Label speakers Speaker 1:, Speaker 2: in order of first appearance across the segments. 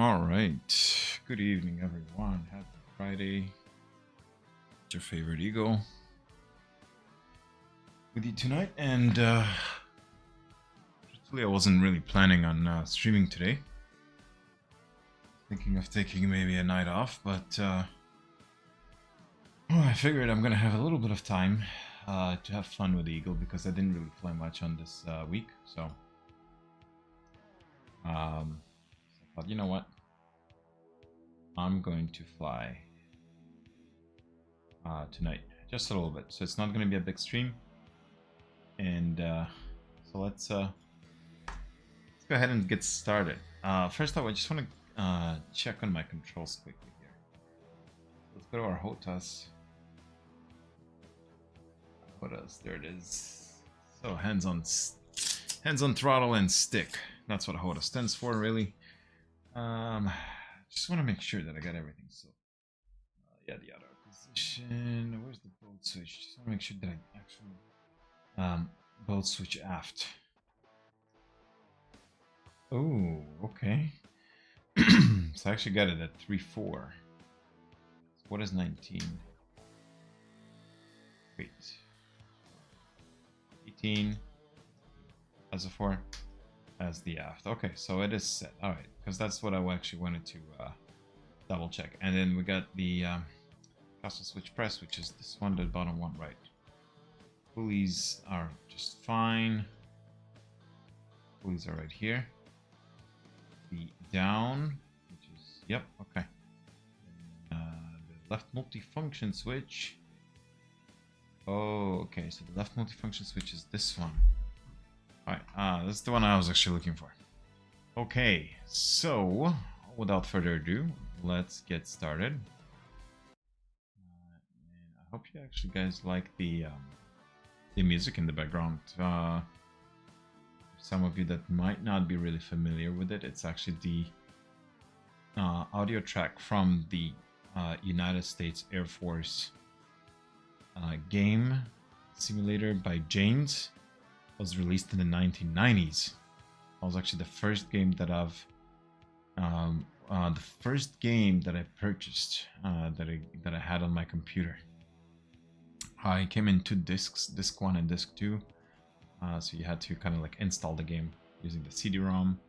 Speaker 1: All right. Good evening, everyone. Happy Friday. It's your favorite Eagle with you tonight. And truthfully, I wasn't really planning on streaming today. Thinking of taking maybe a night off, but I figured I'm gonna have a little bit of time to have fun with the Eagle because I didn't really fly much on this week. So I thought, you know what? I'm going to fly tonight, just a little bit. So it's not going to be a big stream. And so let's go ahead and get started. First off, I just want to check on my controls quickly here. Let's go to our HOTAS. HOTAS, there it is. So hands on throttle and stick. That's what HOTAS stands for, really. Just want to make sure that I got everything. So, yeah, the auto position. Where's the boat switch? Just want to make sure that I actually boat switch aft. Oh, okay. So I actually got it at 3.4. So what is 19? Wait. 18 as a 4. As the aft. Okay, so it is set. All right, because that's what I actually wanted to double check. And then we got the castle switch press, which is this one, the bottom one, right? Pulleys are just fine. Pulleys are right here. The down, which is, yep, okay. The left multifunction switch. Oh, okay, so the left multifunction switch is this one. Alright, this is the one I was actually looking for. Okay, so without further ado, let's get started. And I hope you actually guys like the music in the background. Some of you that might not be really familiar with it, it's actually the audio track from the United States Air Force game simulator by James. Was released in the 1990s. That was actually the first game that I've I purchased that I had on my computer. It came in 2 discs, disc 1 and disc 2. So you had to kind of like install the game using the CD-ROM.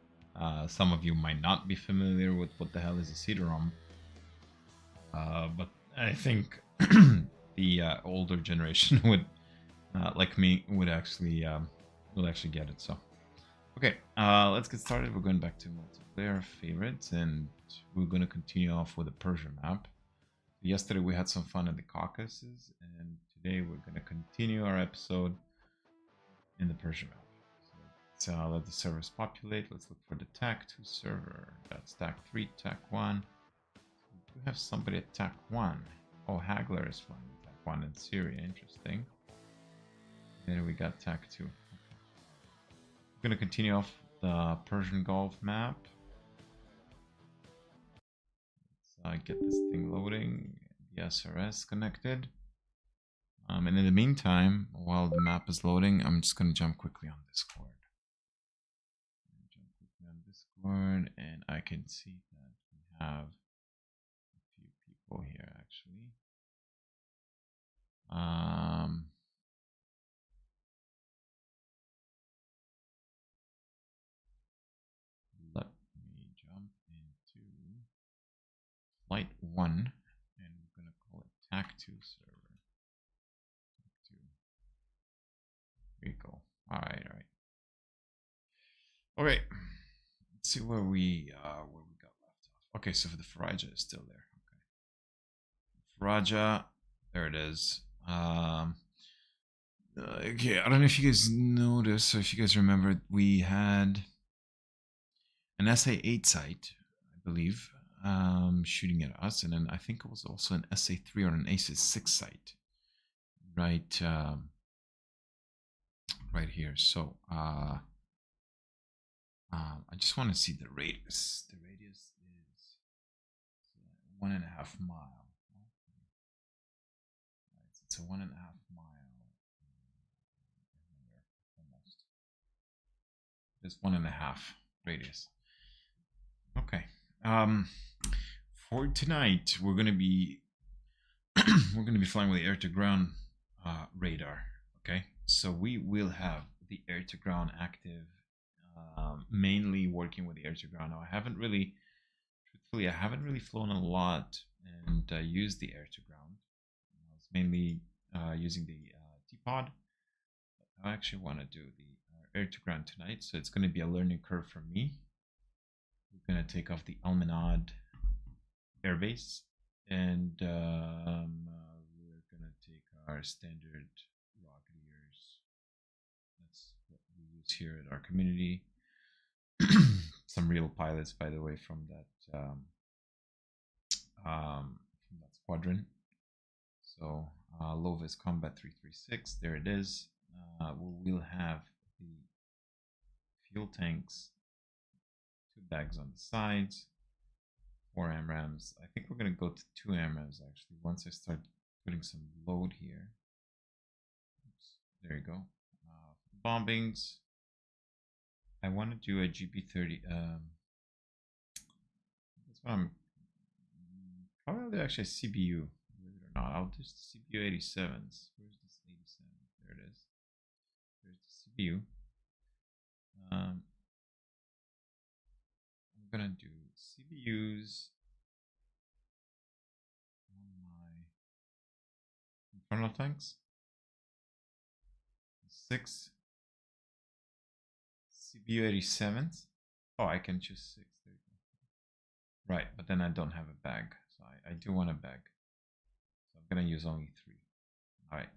Speaker 1: Some of you might not be familiar with what the hell is a CD-ROM, but I think the older generation would, like me, would actually get it. So okay, let's get started. We're going back to multiplayer favorites, and we're going to continue off with the Persian map. Yesterday we had some fun in the Caucasus, and today we're going to continue our episode in the Persian map. So let's let the servers populate. Let's look for the TAC 2 server. That's TAC 3, TAC 1. We have somebody at TAC 1. Oh, Hagler is flying TAC 1 in Syria. Interesting. Then we got TAC 2. We're going to continue off the Persian Gulf map. Let's get this thing loading. The SRS connected. And in the meantime, while the map is loading, I'm just going to jump quickly on Discord. And I can see that we have a few people here actually. Let me jump into Flight 1, and we're going to call it TAC 2 server. TAC 2. There you go. Alright. Okay. Let's see where we got left off. Okay, so the Faraja is still there. Okay. Faraja, there it is. Okay, I don't know if you guys noticed, or if you guys remember, we had an SA-8 site, I believe, shooting at us, and then I think it was also an SA-3 or an SA-6 site, right, right here. So I just want to see the radius. The radius is 1.5 mile. Right, so it's a 1.5 mile. Almost. It's 1.5 radius. Okay. For tonight, we're gonna be we're gonna be flying with the air-to-ground radar. Okay, so we will have the air-to-ground active, mainly working with the air-to-ground. Now, truthfully, I haven't really flown a lot and used the air-to-ground. It's mainly using the T-pod. I actually want to do the air-to-ground tonight, so it's going to be a learning curve for me. We're going to take off the Almenad airbase, and we're going to take our standard Rocketeers. That's what we use here at our community. Some real pilots, by the way, from that squadron. So Lovis Combat 336, there it is. We will have the fuel tanks, 2 bags on the sides, 4 AMRAAMs. I think we're going to go to 2 AMRAAMs actually once I start putting some load here. Oops, there you go. Bombings. I want to do a GP30. That's what I'm probably actually a CBU. Believe it or not, I'll do CBU 87s. Where's this 87? There it is. There's the CBU. I'm gonna do CBUs on my infernal tanks. 6 CBU 87s. Oh, I can choose 6. There you go. Right, but then I don't have a bag, so I do want a bag. So I'm gonna use only 3. All right,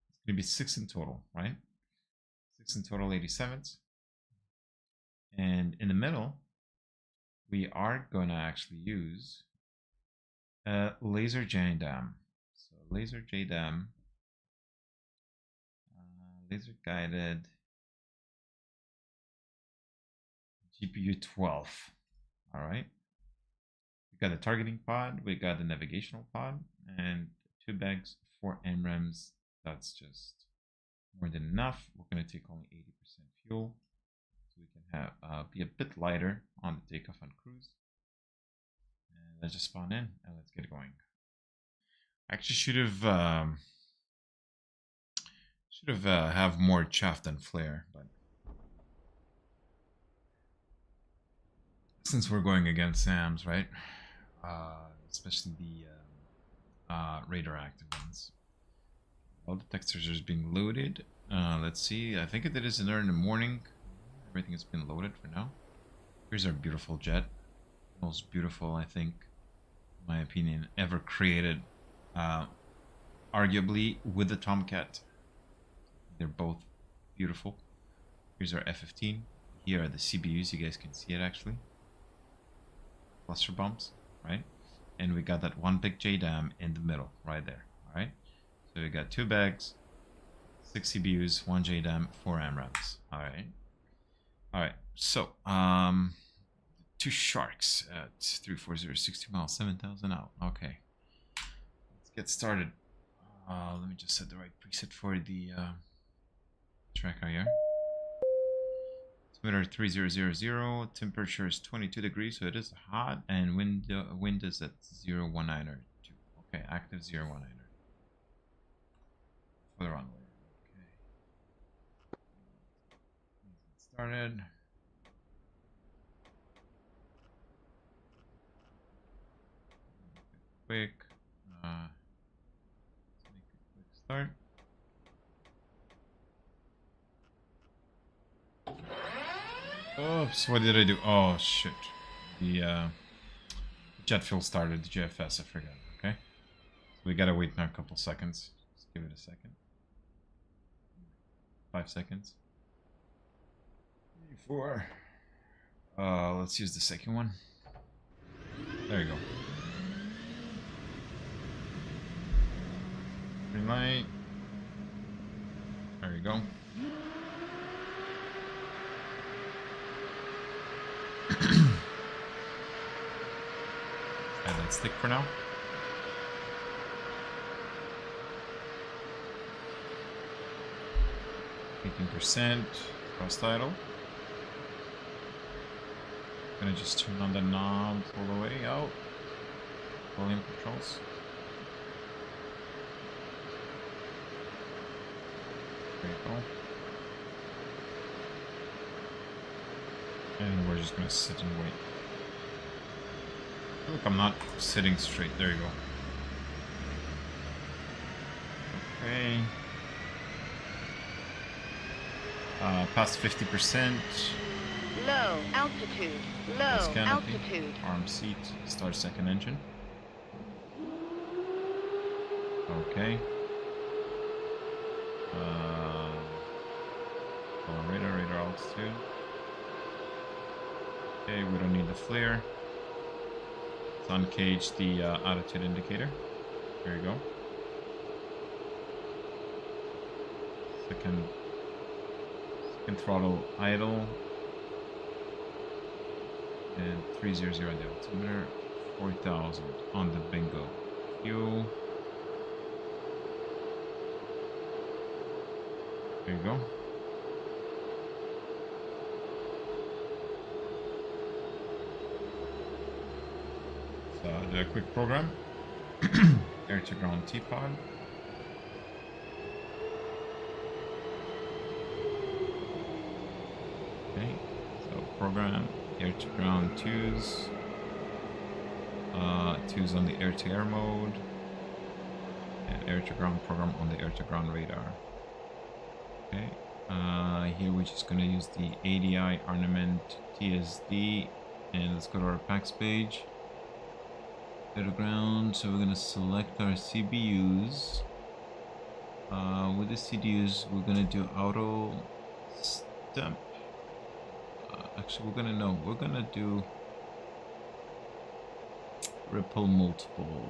Speaker 1: it's gonna be 6 in total, right? 6 in total 87s. And in the middle, we are going to actually use a laser JDAM. So laser JDAM, laser guided GPU 12. All right. We got the targeting pod, we got the navigational pod, and 2 bags, 4 AMRAAMs. That's just more than enough. We're going to take only 80% fuel, so we can have be a bit lighter on the takeoff and cruise. And let's just spawn in and let's get going. I actually should have more chaff than flare, but since we're going against SAMs, right? Especially the radar active ones. All the textures are being loaded. Let's see. I think it is in there in the morning. Everything has been loaded for now. Here's our beautiful jet. Most beautiful, I think, in my opinion, ever created. Arguably with the Tomcat. They're both beautiful. Here's our F-15. Here are the CBUs. You guys can see it actually. Cluster bombs, right? And we got that one big JDAM in the middle, right there. All right. So we got 2 bags, 6 CBUs, 1 JDAM, 4 AMRAAMs. All right. All right. So 2 sharks at 340, 60 miles, 7,000 out. Okay. Let's get started. Let me just set the right preset for the tracker here. Altimeter 3000, temperature is 22 degrees, so it is hot, and wind is at 019er. Okay, active 019er. For the runway. Okay. Let's get started. Quick. Let's make a quick start. Oops, what did I do? Oh, shit. The jet fuel started, the GFS, I forgot, okay? So we gotta wait now a couple seconds. Just give it a second. 5 seconds. 3, 4. Let's use the second one. There you go. Green light. There you go. And let's stick for now. %, cross title. Gonna just turn on the knob all the way out. Volume controls. There you go. And we're just gonna sit and wait. Look, I'm not sitting straight. There you go. Okay. Past 50%.
Speaker 2: Low altitude. Low altitude.
Speaker 1: Arm seat. Start second engine. Okay. Radar altitude. Okay, we don't need the flare. Let's uncage the attitude indicator. There you go. Second throttle idle. And 300 on the altimeter. 4,000 on the bingo. Fuel. There you go. So do a quick program. Air to ground T-pod. Okay, so program air to ground twos. Twos on the air to air mode. And air to ground program on the air to ground radar. Okay, here we're just gonna use the ADI ornament TSD, and let's go to our packs page. Air to ground, so we're gonna select our CBUs. With the CDUs, we're gonna do auto step. Actually, we're gonna do ripple multiple.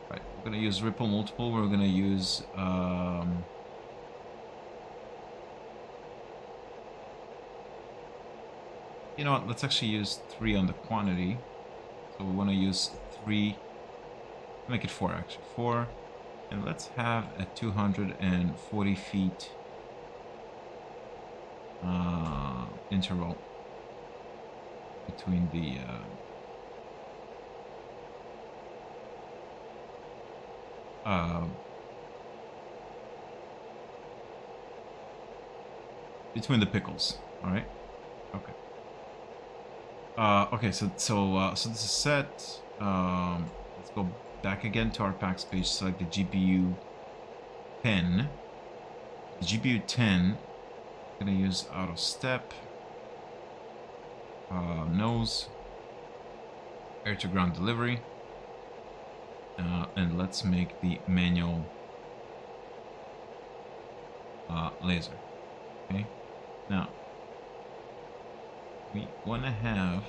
Speaker 1: Right, we're gonna use ripple multiple. We're gonna use you know what, let's actually use 3 on the quantity. So we want to use 3, make it 4 actually, 4, and let's have a 240 feet interval between the pickles. All right. Okay. Okay. So this is set. Let's go back again to our packs page. Select the GPU 10. The GPU 10. I'm gonna use auto step. Nose. Air to ground delivery. And let's make the manual laser. Okay. Now we want to have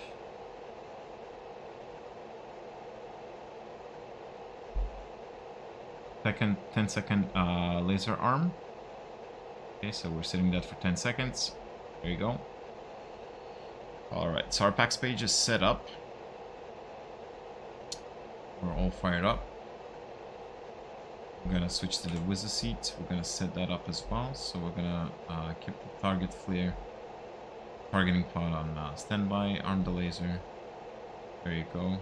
Speaker 1: second 10-second laser arm. Okay, so we're setting that for 10 seconds. There you go. All right, so our packs page is set up. We're all fired up. I'm gonna switch to the wizard seat. We're gonna set that up as well. So we're gonna keep the target flare targeting pod on standby. Arm the laser. There you go.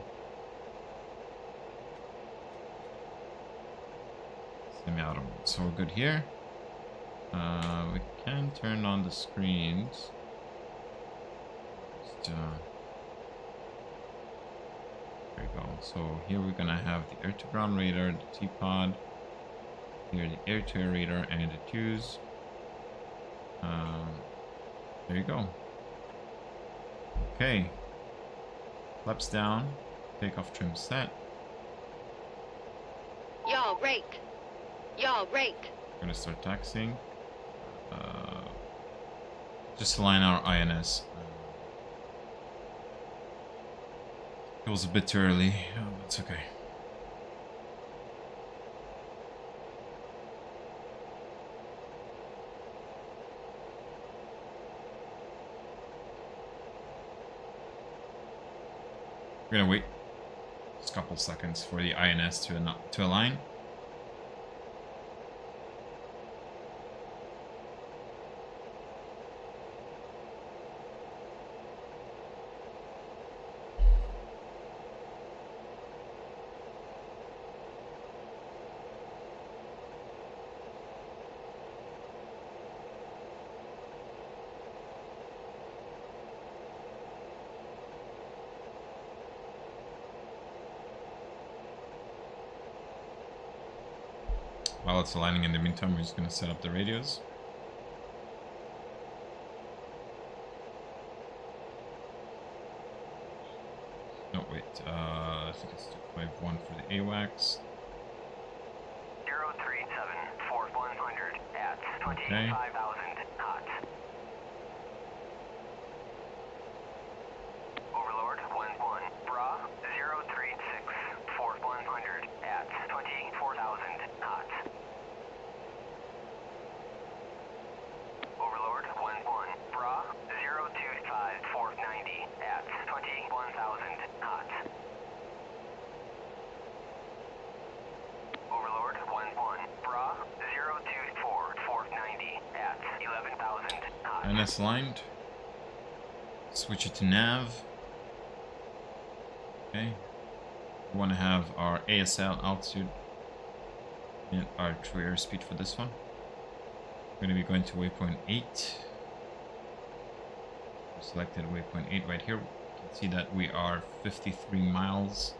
Speaker 1: Semi-auto mode. So we're good here. We can turn on the screens. Just, there you go. So here we're gonna have the air to ground radar, the T-pod. Here the air to air radar and the twos. There you go. Okay. Flaps down. Takeoff trim set.
Speaker 2: Yaw rate. Yaw rate.
Speaker 1: We're gonna start taxiing. Just align our INS. It was a bit too early. Oh, that's okay. We're gonna wait just a couple seconds for the INS to align. While it's aligning in the meantime, we're just going to set up the radios. No, wait, I think it's 251 for the AWACS.
Speaker 3: 037 for 100 at 25,000 knots. Overlord 11 Bra 036 for 100 at 24,000 knots. Overlord 11 Bra 025 for 90 at 21,000 knots. Overlord 11 Bra 024 for 90 at 11,000 knots.
Speaker 1: NS aligned. Switch it to nav. Okay. We want to have our ASL altitude and our true airspeed for this one. We're going to be going to waypoint 8. We selected waypoint 8 right here. You can see that we are 53 miles.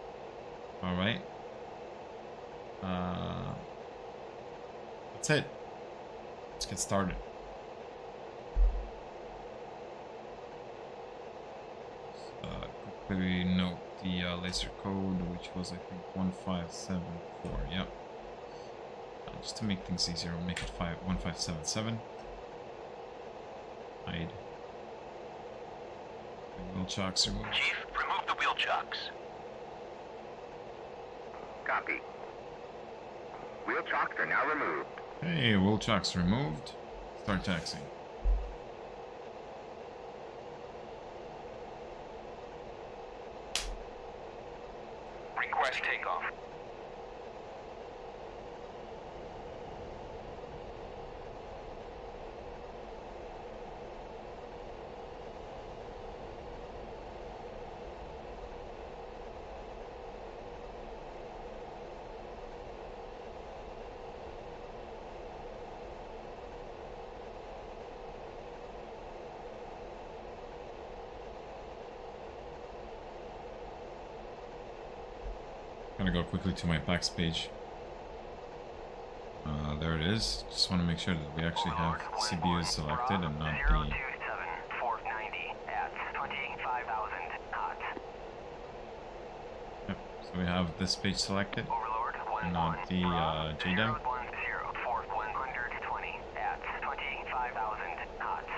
Speaker 1: All right. That's it. Let's get started. Quickly note the laser code, which was I think 1574. Yep. Just to make things easier, we'll make it 1577. Hide. The wheel chocks removed.
Speaker 3: Chief, remove the wheel chocks.
Speaker 4: Copy. Wheel chocks are now removed.
Speaker 1: Hey, wheel chocks removed. Start taxiing.
Speaker 3: Request takeoff.
Speaker 1: I'm gonna go quickly to my packs page. There it is. Just want to make sure that we actually have CBUs selected and not the...
Speaker 3: 027 for 90 at 25,000 knots.
Speaker 1: Yep. So we have this page selected
Speaker 3: Overlord
Speaker 1: and not the JDAM.
Speaker 3: 010 for 120 at 25,000 knots.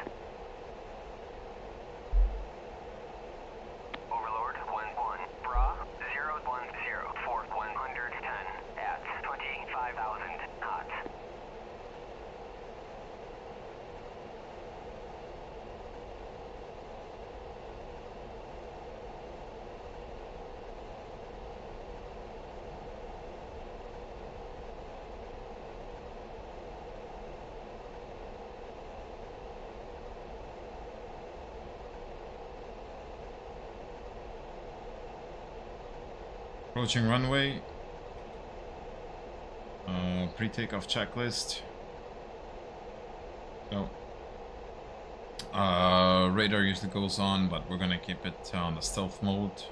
Speaker 3: Overlord 11 Bra 010 for 110 at 25,000 knots.
Speaker 1: Approaching runway. Pre-takeoff checklist. So, radar usually goes on, but we're gonna keep it on the stealth mode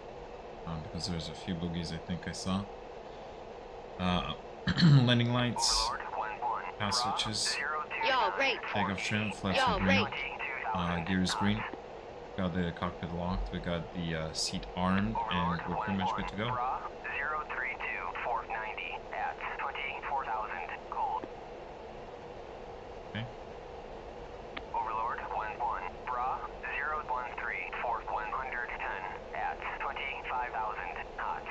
Speaker 1: because there's a few boogies I think I saw. Landing lights,
Speaker 3: Overlord 11
Speaker 1: pass switches,
Speaker 2: Y'all rate.
Speaker 1: takeoff trim, flaps
Speaker 2: Y'all
Speaker 1: are green,
Speaker 2: rate.
Speaker 1: gears green. Got the cockpit locked, we got the seat armed, and we're pretty much good to go.
Speaker 3: 032 for 90 at 24,000 cold.
Speaker 1: Okay.
Speaker 3: Overlord 11 Bra 013 for 110 at 25,000 knots.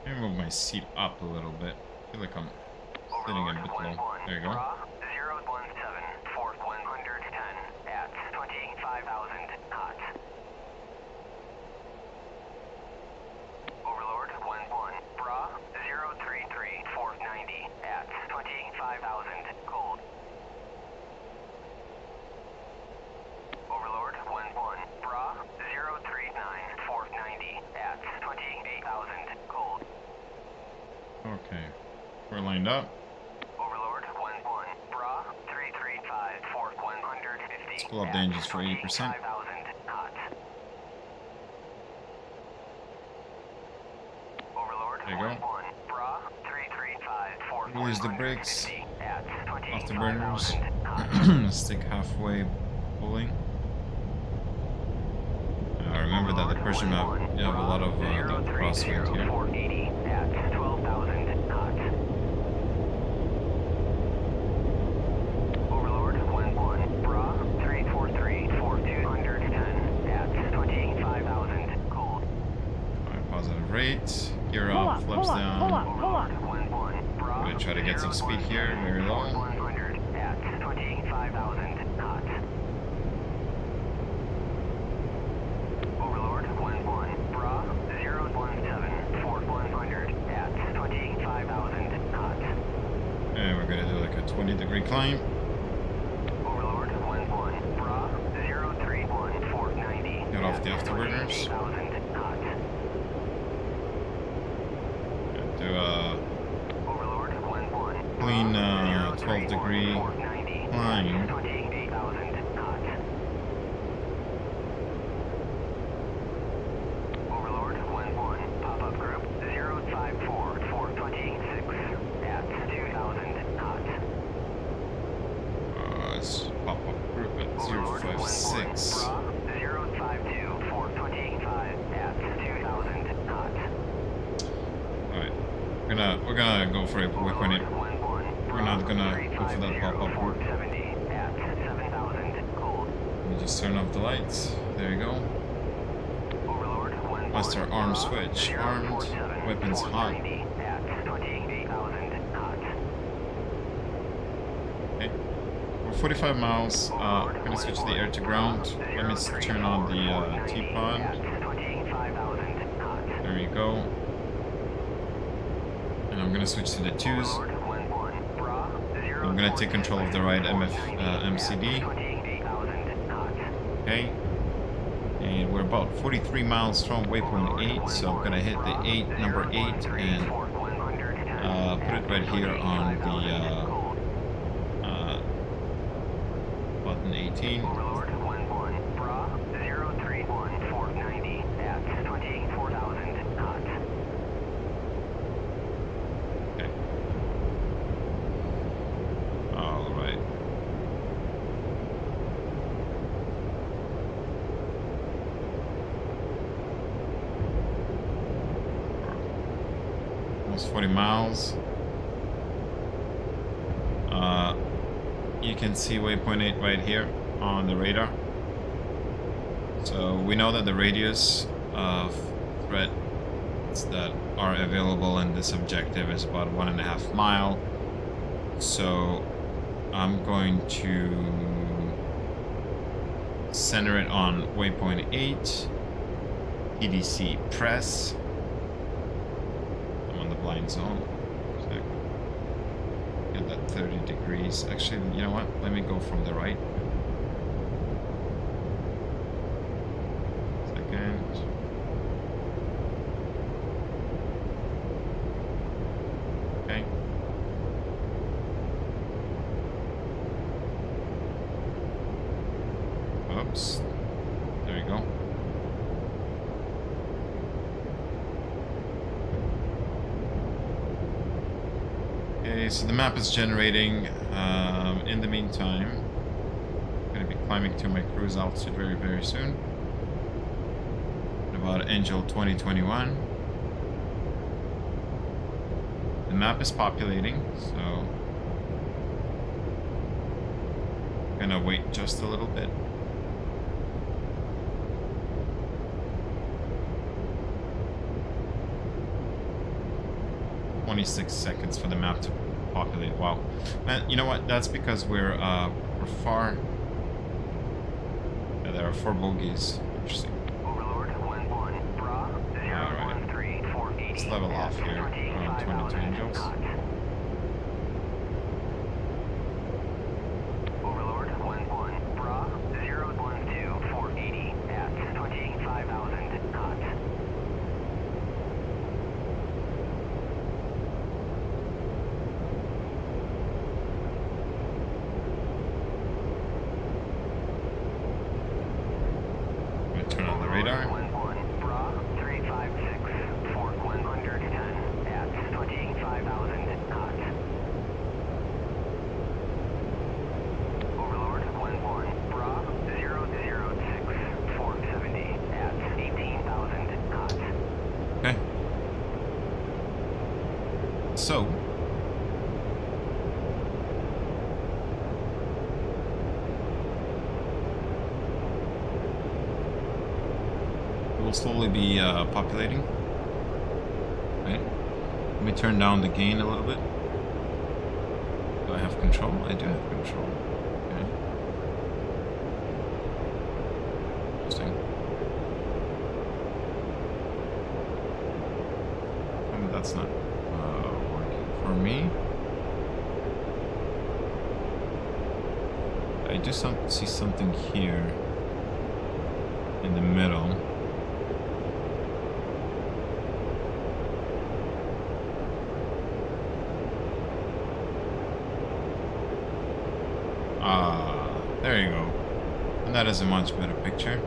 Speaker 1: Let me move my seat up a little bit. I feel like I'm sitting a
Speaker 3: Overlord
Speaker 1: bit low.
Speaker 3: 11
Speaker 1: There you go.
Speaker 3: Bra 017 for 110 at 25,000 knots. Overlord 11 Bra 033 for 90 at 25,000 cold. Overlord 11 Bra 039 for 90 at 28,000 cold.
Speaker 1: Okay. We're lined up.
Speaker 3: Overlord 11 Bra 335 for 150.
Speaker 1: Let's pull up the engines for 80%.
Speaker 3: 25,000 knots. Overlord
Speaker 1: There you go.
Speaker 3: 11 Bra 335 for
Speaker 1: Release the brakes.
Speaker 3: 150 at
Speaker 1: Afterburners.
Speaker 3: 25,000 knots.
Speaker 1: Stick halfway pulling. Remember that the Persian map, you have a lot of crosswind here.
Speaker 3: 480 at 12,000 knots. Overlord 11 Bra 343 for 210 at 25,000 cold.
Speaker 1: Alright, positive rate. Gear up, flaps down.
Speaker 3: Overlord 11 Bra.
Speaker 1: I'm gonna try to get some speed here, very low.
Speaker 3: 100 at 25,000 knots. Overlord 11 Bra 017 for 100 at 25,000 knots.
Speaker 1: And we're gonna do like a 20-degree climb.
Speaker 3: Overlord 11 Bra 031 for 90.
Speaker 1: Get off the afterburners.
Speaker 3: 28,000 knots.
Speaker 1: Do a
Speaker 3: Overlord 11
Speaker 1: clean
Speaker 3: 031
Speaker 1: 12-degree
Speaker 3: for 90.
Speaker 1: climb.
Speaker 3: 28,000 knots. Overlord 11 pop-up group 054 for 26 at 2,000 knots.
Speaker 1: Let's pop up group at
Speaker 3: Overlord
Speaker 1: 056.
Speaker 3: 052 for 25 at 2,000 knots.
Speaker 1: Alright. We're gonna go for a waypoint. We're not gonna go for that pop-up group.
Speaker 3: 70 at 7,000 cold.
Speaker 1: Let me just turn off the lights. There you go.
Speaker 3: Overlord 11
Speaker 1: Master arm switch. Armed.
Speaker 3: 047
Speaker 1: Weapons
Speaker 3: for
Speaker 1: hot.
Speaker 3: 90 at 28,000 knots.
Speaker 1: Okay. We're 45 miles. I'm gonna switch the air to ground. Let me turn on the T-pod.
Speaker 3: At 25,000 knots.
Speaker 1: There you go. And I'm gonna switch to the 2s.
Speaker 3: Overlord 11 Bra
Speaker 1: I'm gonna take control of the right MCD.
Speaker 3: 28,000 knots.
Speaker 1: Okay. And we're about 43 miles from waypoint 8, so I'm gonna hit the 8, number 8, and put it right here on the button 18.
Speaker 3: Overlord 11 Bra 031 for 90 at 24,000 knots.
Speaker 1: Okay. All right. Almost 40 miles. You can see waypoint 8 right here on the radar. So we know that the radius of threats that are available in this objective is about 1.5 mile. So I'm going to center it on waypoint 8. EDC press. I'm on the blind zone. Get that 30 degrees. Actually, you know what? Let me go from the right. Second. Okay. Oops. There you go. Okay, so the map is generating. In the meantime, I'm going to be climbing to my cruise altitude very, very soon. About Angel 2021. The map is populating, so I'm going to wait just a little bit. $26 for the map to populate. Wow. And you know what? That's because we're far. Yeah, there are 4 bogeys. Interesting.
Speaker 3: Overlord 11 Bra 013 for 80
Speaker 1: Let's level off here around 22 angels.
Speaker 3: Overlord 11 Bra 012 for 80 at 25,000 knots.
Speaker 1: Turn on the radar.
Speaker 3: 11 Bra 356 for 110 at 25,000 knots.
Speaker 1: will slowly be populating. Right. Let me turn down the gain a little bit. Do I have control? I do have control. Okay. Interesting. That's not working for me. I do see something here in the middle. There you go. And that is a much better picture.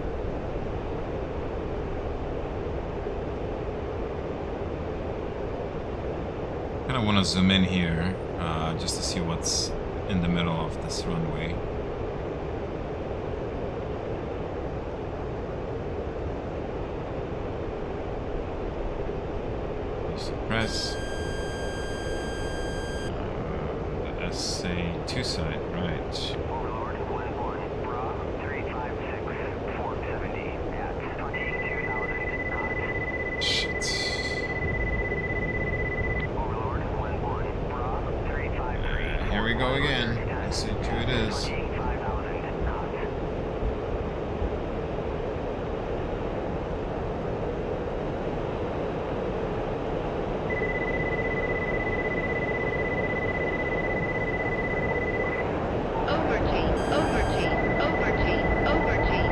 Speaker 1: I want to zoom in here just to see what's in the middle of this runway. Suppress the SA2 side, right?
Speaker 3: Overlord 1-1, Bra 356, 470 at 22,000 knots.
Speaker 1: Shit.
Speaker 3: Overlord 1-1, Bra 353.
Speaker 1: Here we go again. SA2 it is.
Speaker 3: 25,000 knots.
Speaker 2: Overtake, overtake, overtake, overtake.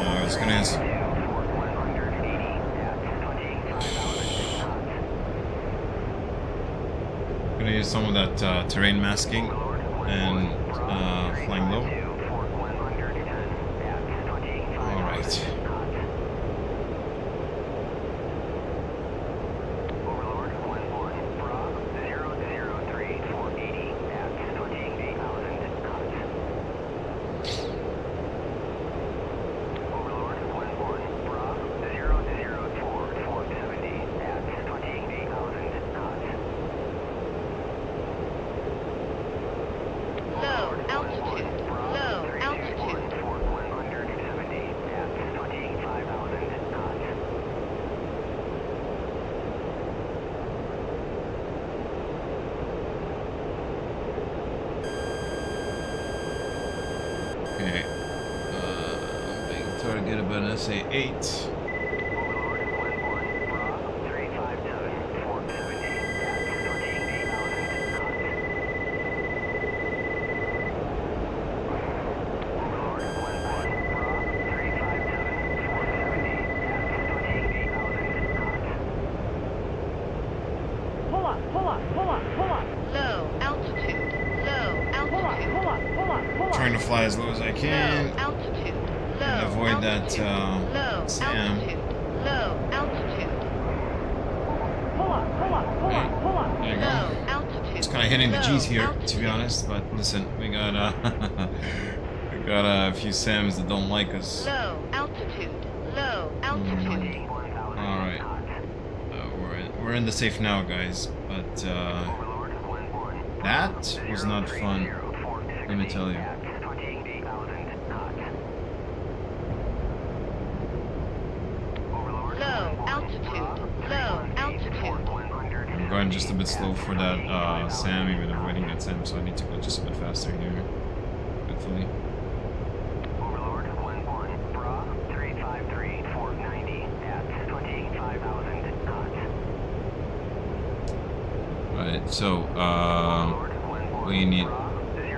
Speaker 1: I was gonna answer. Gonna use some of that terrain masking and flying low. Alright.
Speaker 3: Overlord 1-1, Bra 003, 480 at 28,000 knots. Overlord 1-1, Bra 004, 470 at 28,000 knots.
Speaker 2: Low altitude, low altitude.
Speaker 3: 170 at 25,000 knots.
Speaker 1: Okay. Big target about an SA8.
Speaker 3: Overlord 1-1, Bra 357, 470 at 28,000 knots. Overlord 1-1, Bra 357, 470 at 28,000 knots.
Speaker 5: Pull up, pull up, pull up, pull up.
Speaker 2: Low altitude, low altitude.
Speaker 5: Pull up, pull up, pull up.
Speaker 1: Trying to fly as low as I
Speaker 2: Low
Speaker 1: can
Speaker 2: altitude, low
Speaker 1: and avoid that
Speaker 2: altitude, low
Speaker 1: SAM.
Speaker 2: altitude, low altitude,
Speaker 5: Pull up, pull up, pull up, pull up.
Speaker 1: There you
Speaker 2: low
Speaker 1: go.
Speaker 2: altitude.
Speaker 1: It's kind of hitting the G's here,
Speaker 2: low
Speaker 1: to be
Speaker 2: altitude.
Speaker 1: honest. But listen, we got we got a few SAMs that don't like us.
Speaker 2: Low altitude, low altitude.
Speaker 1: All right, we're in the safe now, guys. But that was not fun. Let me tell you.
Speaker 2: Low altitude, low altitude.
Speaker 1: I'm going just a bit slow for that SAM, even avoiding that SAM, so I need to go just a bit faster here. Hopefully.
Speaker 3: Overlord 1-1, Bra 353, 490 at 25,000 knots.
Speaker 1: Right, so
Speaker 3: Overlord 1-1,
Speaker 1: we need
Speaker 3: Bra 010,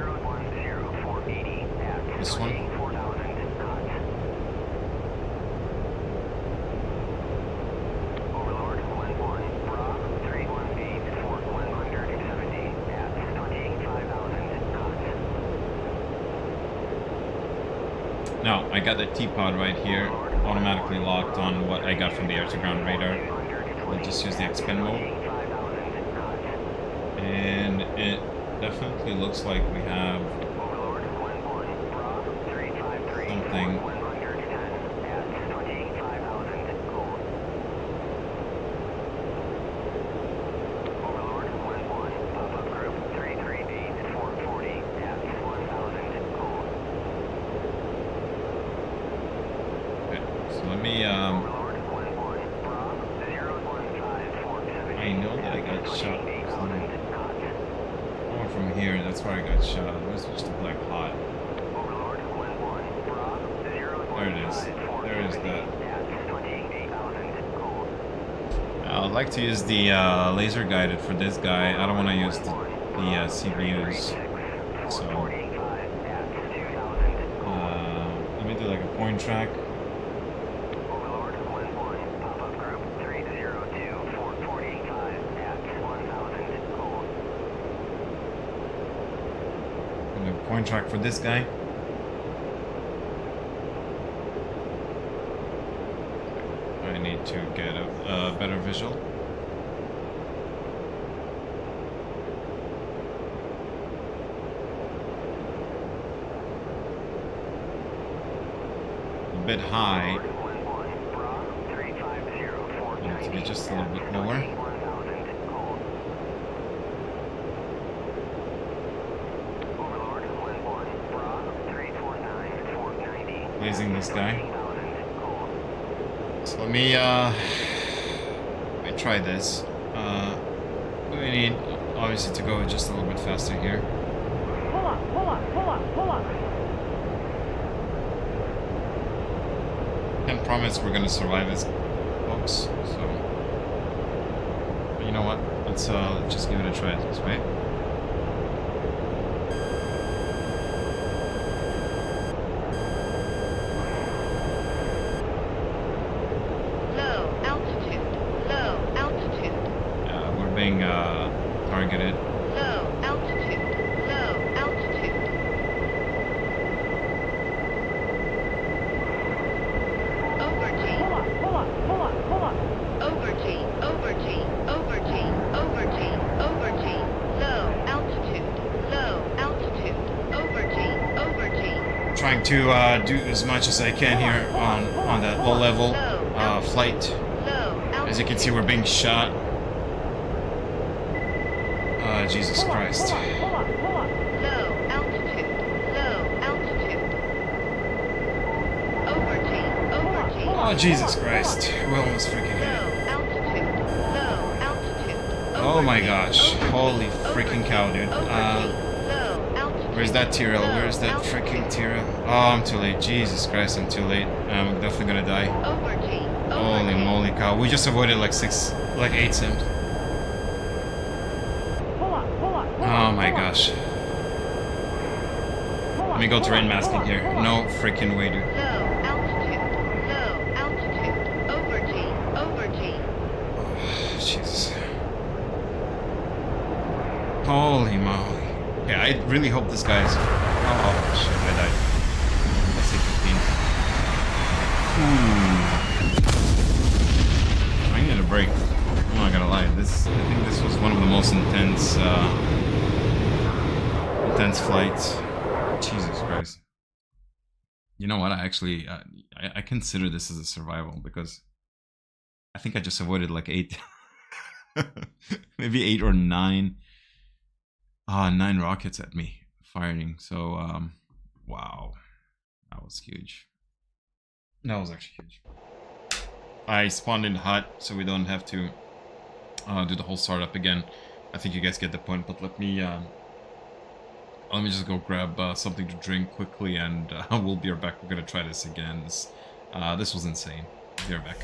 Speaker 3: 480 at
Speaker 1: this one.
Speaker 3: 24,000 knots. Overlord 1-1, Bra 318, 170 at 25,000 knots.
Speaker 1: Now, I got the T-pod right here, automatically locked on what I got from the air-to-ground radar. I'll just use the expand mode. And it definitely looks like we have
Speaker 3: Overlord 1-1, Bra 353,
Speaker 1: something.
Speaker 3: 110 at 25,000 gold. Overlord 1-1, pop-up group 338, 440 at
Speaker 1: from here. That's where I got shot. Where's the black hot?
Speaker 3: Overlord, 1-1, Bra, 0
Speaker 1: There it is. There is that.
Speaker 3: At 28,000, cold.
Speaker 1: I would like to use the laser guided for this guy. I don't want to use the CBUs. So let me do like a point track.
Speaker 3: Overlord, 1-1, pop-up group 302, 445 at 1,000, cold.
Speaker 1: I'm gonna point track for this guy. I need to get a better visual. A bit high. I need to be just a little bit lower. Blazing this guy. So let me try this. We need obviously to go just a little bit faster here.
Speaker 5: Pull up, pull up, pull up, pull up.
Speaker 1: Can't promise we're gonna survive this, folks. So, but you know what? Let's just give it a try this way.
Speaker 2: Low altitude. Low altitude.
Speaker 1: We're being targeted.
Speaker 2: Low altitude. Low altitude. Over G.
Speaker 5: Pull up, pull up, pull up, pull up.
Speaker 2: Over G. Over G. Over G. Over G. Over G. Low altitude. Low altitude. Over G. Over G.
Speaker 1: Trying to do as much as I can here on that low level flight.
Speaker 2: Low altitude.
Speaker 1: As you can see, we're being shot. Jesus Christ.
Speaker 5: Pull up, pull up, pull up.
Speaker 2: Low altitude. Low altitude. Over G. Over G.
Speaker 1: Oh, Jesus Christ. We almost freaking hit it.
Speaker 2: Low altitude. Low altitude.
Speaker 1: Oh my gosh. Holy freaking cow, dude.
Speaker 2: Low altitude.
Speaker 1: Where's that Tyrrell? Where's that freaking Tyrrell? Oh, I'm too late. Jesus Christ, I'm too late. I'm definitely gonna die.
Speaker 2: Over G.
Speaker 1: Holy moly cow. We just avoided like 8 sims.
Speaker 5: Pull up, pull up, pull up.
Speaker 1: Oh my gosh. Let me go terrain masking here. No freaking way, dude.
Speaker 2: Low altitude. Low altitude. Over G. Over G.
Speaker 1: Jesus. Holy moly. Yeah, I really hope this guy's... Oh, shit, I died. I say 15. I need a break. I'm not gonna lie. I think this was one of the most intense flights. Jesus Christ. You know what? I actually... I consider this as a survival because I think I just avoided like 8... maybe 8 or 9... 9 rockets at me firing. So, wow. That was huge. That was actually huge. I spawned in hot, so we don't have to do the whole startup again. I think you guys get the point, but let me just go grab something to drink quickly, and we'll be right back. We're gonna try this again. This was insane. Be right back.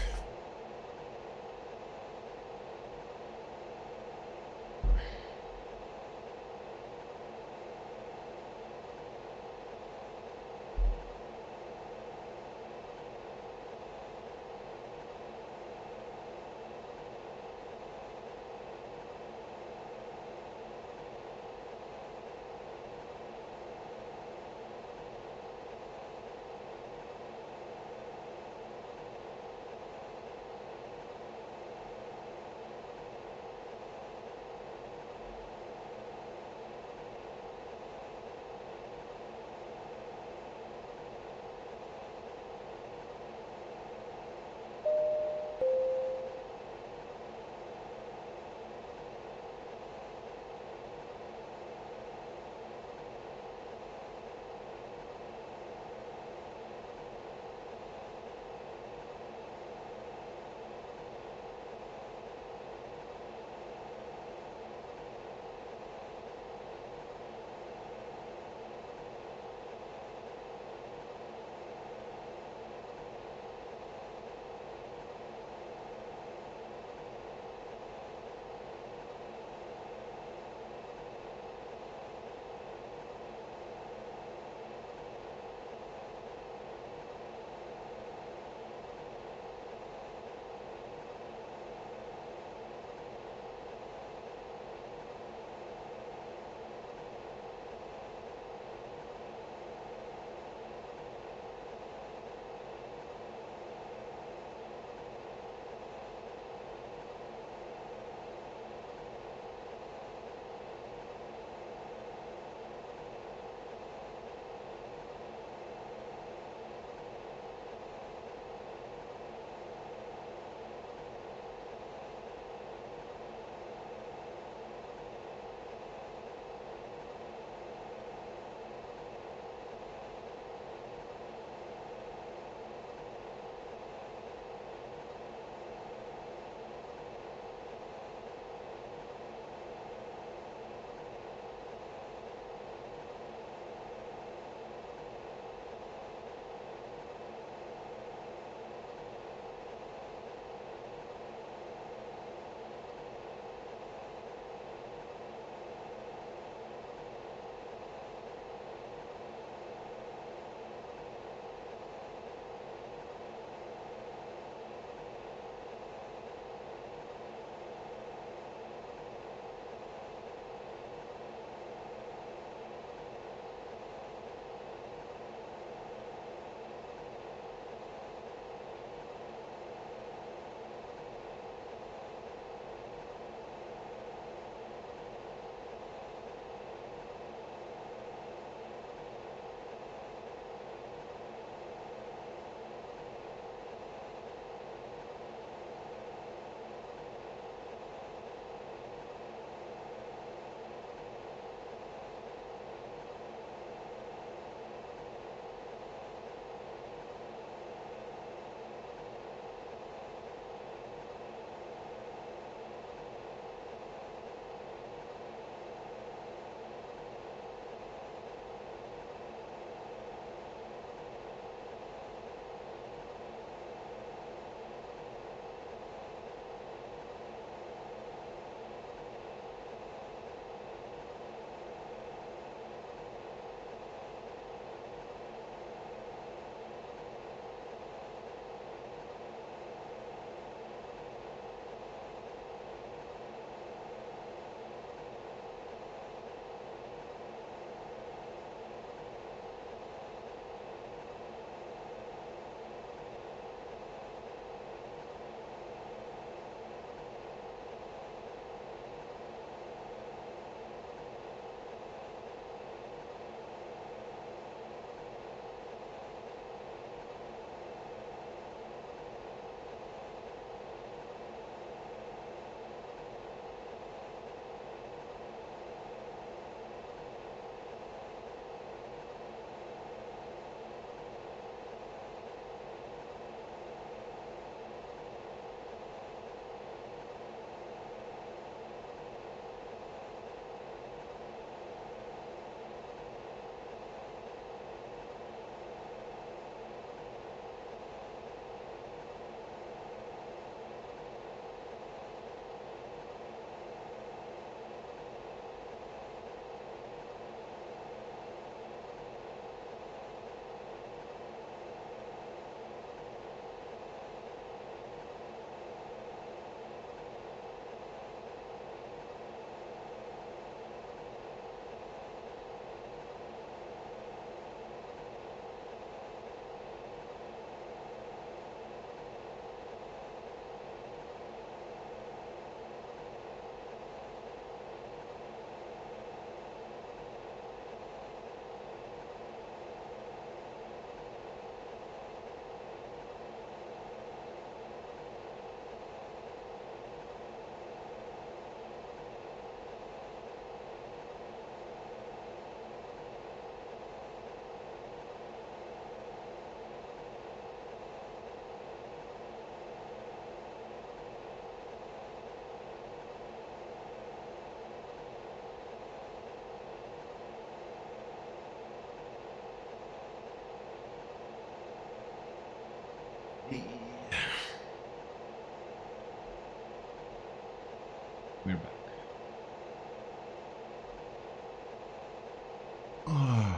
Speaker 1: We're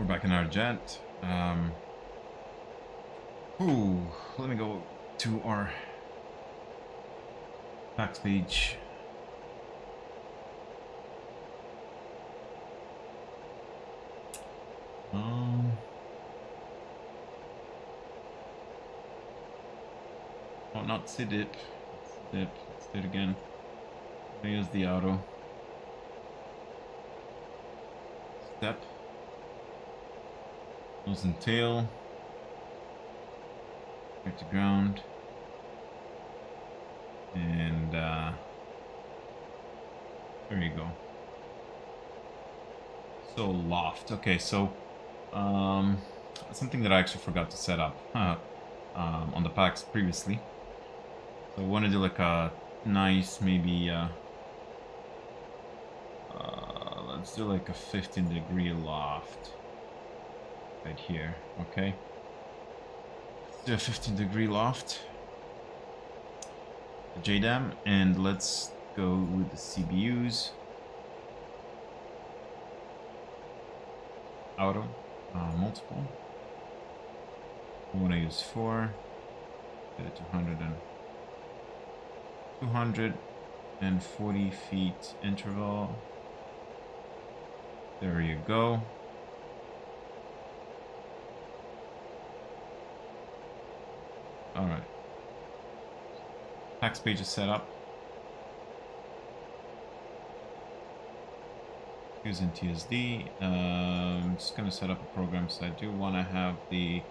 Speaker 1: back in our jet. Ooh, let me go to our facts page. Oh, not CDIP. CDIP. Let's do it again. I'm gonna use the auto. Step. Nose and tail. Right to ground. And there you go. So loft. Okay, so something that I actually forgot to set up on the packs previously. So I want to do like a nice, maybe let's do like a 15-degree loft right here. Okay, let's do a 15-degree loft, the JDAM, and let's go with the CBUs. Auto, multiple. I want to use 4. Get it to 240 feet interval. There you go. All right. Tax page is set up. Using TSD. I'm just gonna set up a program, so I do want to have the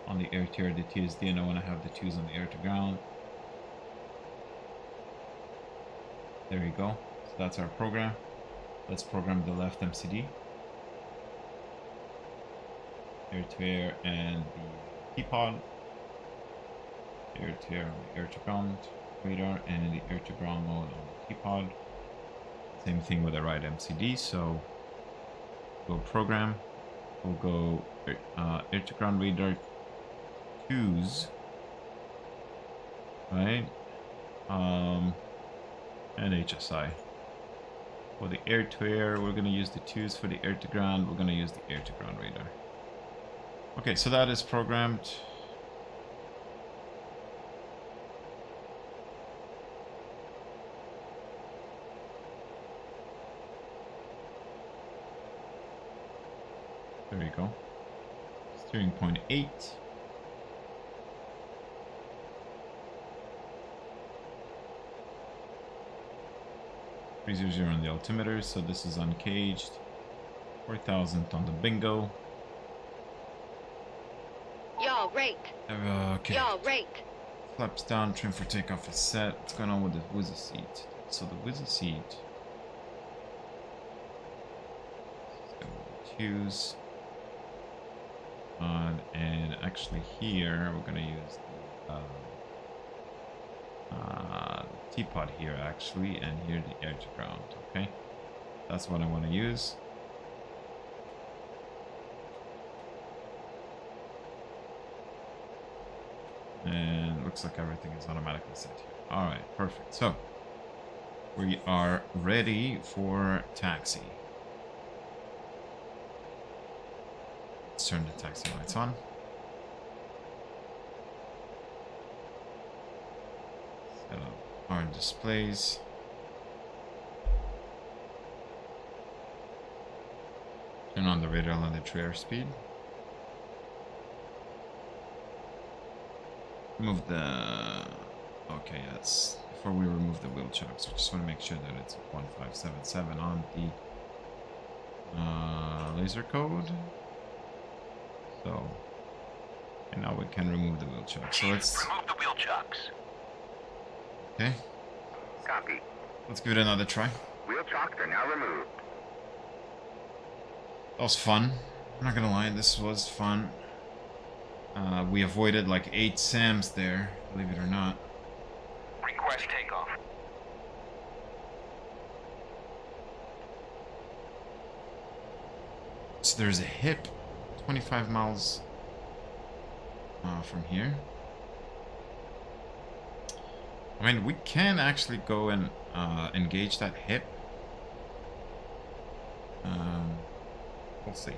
Speaker 1: on the air tier the TSD, and I want to have the 2s on the air to ground. There you go. So that's our program. Let's program the left MCD, air to air, and the T-pod, air to air on the air to ground radar, and the air to ground mode on the T-pod. Same thing with the right MCD. So go program. We'll go air to ground radar 2s, right? And HSI. For the air to air, we're going to use the 2s. For the air to ground, we're going to use the air to ground radar. Okay, so that is programmed. There you go. Steering point 8. 300 on the altimeter, so this is uncaged. 4,000 on the bingo.
Speaker 2: Yaw rate.
Speaker 1: Okay.
Speaker 2: Yaw rate.
Speaker 1: Flaps down, trim for takeoff is set. What's going on with the whizzer seat? So the whizzer seat. Choose. And actually here we're gonna use the T-pod here actually, and here the air to ground. Okay, that's what I want to use. And looks like everything is automatically set here. All right, perfect. So we are ready for taxi. Let's turn the taxi lights on. Set up our displays. Turn on the radar limiter airspeed. Remove the... Okay, yes. Before we remove the wheel chocks, we just want to make sure that it's 1577 on the laser code. So, and now we can remove the wheel chocks. So let's
Speaker 3: remove the wheel chocks.
Speaker 1: Okay.
Speaker 4: Copy.
Speaker 1: Let's give it another try.
Speaker 4: Wheel chocks are now removed.
Speaker 1: That was fun. I'm not gonna lie, this was fun. We avoided like 8 SAMs there, believe it or not.
Speaker 3: Request takeoff.
Speaker 1: So there's a hip 25 miles from here. I mean, we can actually go and engage that hip. We'll see.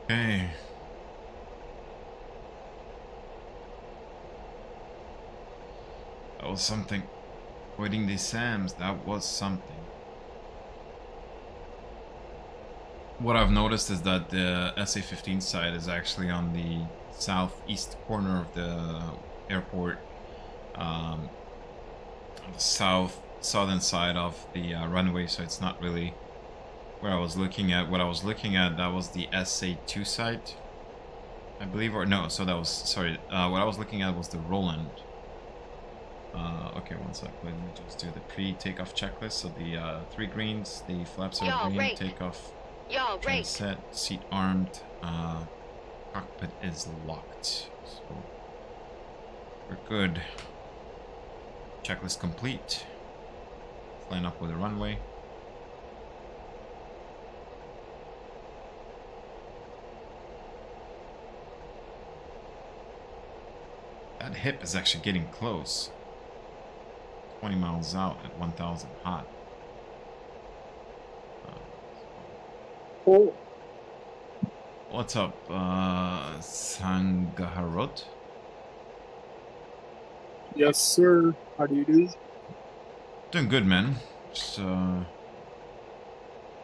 Speaker 1: Okay. That was something. Avoiding these SAMs, that was something. What I've noticed is that the SA-15 side is actually on the southeast corner of the airport, the southern side of the runway, so it's not really where I was looking at. What I was looking at, that was the SA-2 side, I believe, or no, so that was, sorry, what I was looking at was the Roland. Okay, one sec, let me just do the pre-takeoff checklist. So the 3 greens, the flaps are
Speaker 2: Y'all
Speaker 1: green,
Speaker 2: rate.
Speaker 1: takeoff,
Speaker 2: Y'all
Speaker 1: trim
Speaker 2: rate.
Speaker 1: set, seat armed, cockpit is locked, so we're good. Checklist complete. Let's line up with the runway. That hip is actually getting close. 20 miles out at 1,000 hot.
Speaker 6: Oh,
Speaker 1: What's up, Sangaharot?
Speaker 6: yes, sir. How do you do?
Speaker 1: Doing good, man. Just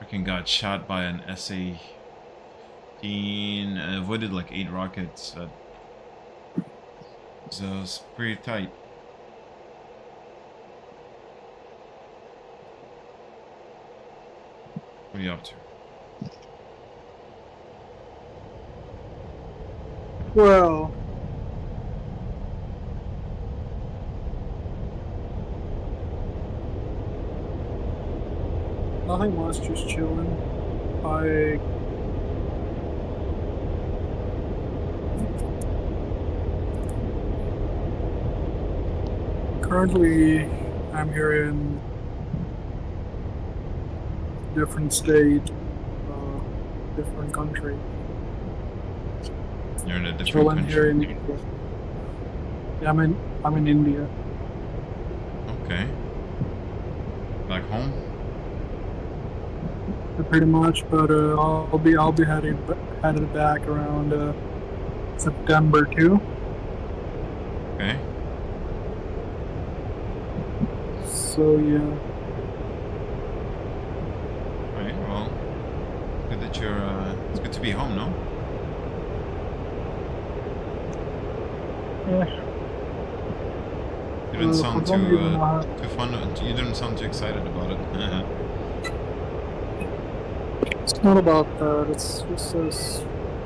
Speaker 1: freaking got shot by an SA-15. Avoided like 8 rockets. So it's pretty tight. What are you up to?
Speaker 6: Well, nothing much, just chilling. I currently I'm here in different state, different country.
Speaker 1: You're in a different
Speaker 6: Chilling here
Speaker 1: country.
Speaker 6: in India. Yeah, I'm in India.
Speaker 1: Okay. Back home?
Speaker 6: Pretty much, but I'll be headed back around September 2.
Speaker 1: Okay.
Speaker 6: So yeah.
Speaker 1: Alright, well. Good that you're, it's good to be home, no?
Speaker 6: Yeah.
Speaker 1: You didn't sound
Speaker 6: for some reason,
Speaker 1: too fun. You didn't sound too excited about it.
Speaker 6: it's not about that. It's just this.